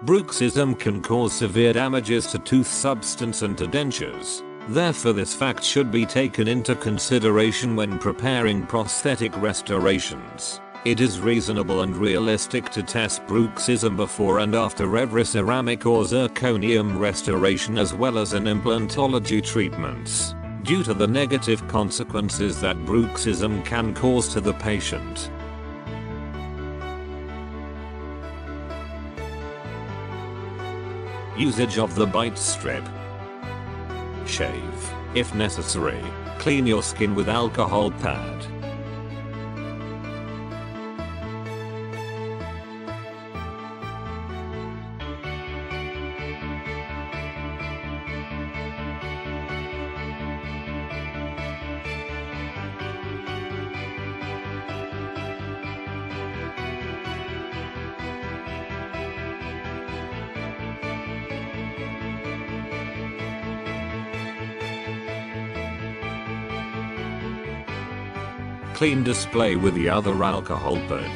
Bruxism can cause severe damages to tooth substance and to dentures. Therefore, this fact should be taken into consideration when preparing prosthetic restorations. It is reasonable and realistic to test bruxism before and after every ceramic or zirconium restoration as well as in implantology treatments, due to the negative consequences that bruxism can cause to the patient. Usage of the BiteStrip. Shave, if necessary. Clean your skin with alcohol pad. Clean display with the other alcohol pad.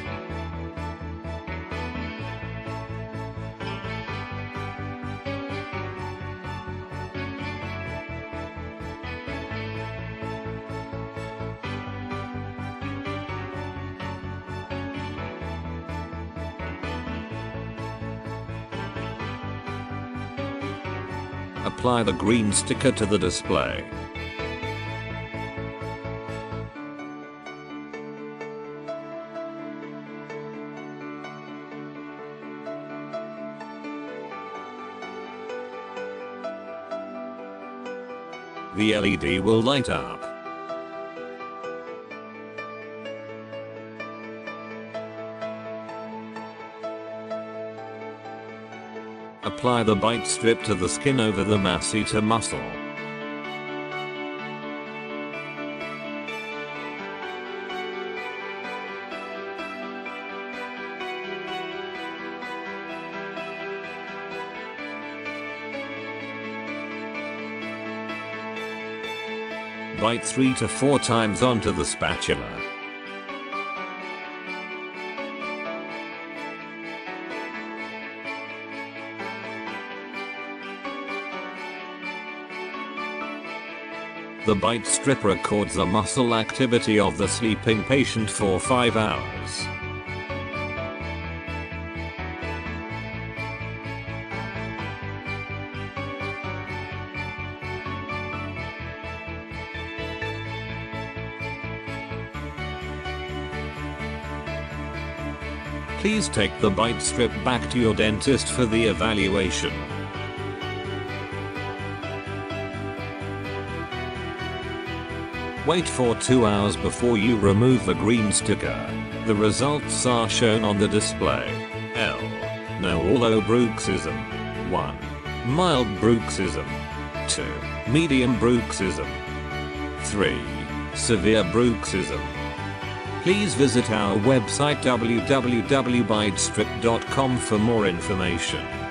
Apply the green sticker to the display. The LED will light up. Apply the BiteStrip to the skin over the masseter muscle. Bite 3 to 4 times onto the spatula. The BiteStrip records the muscle activity of the sleeping patient for 5 hours. Please take the BiteStrip back to your dentist for the evaluation. Wait for 2 hours before you remove the green sticker. The results are shown on the display. L. No or low bruxism. 1. Mild bruxism. 2. Medium bruxism. 3. Severe bruxism. Please visit our website www.bitestrip.com for more information.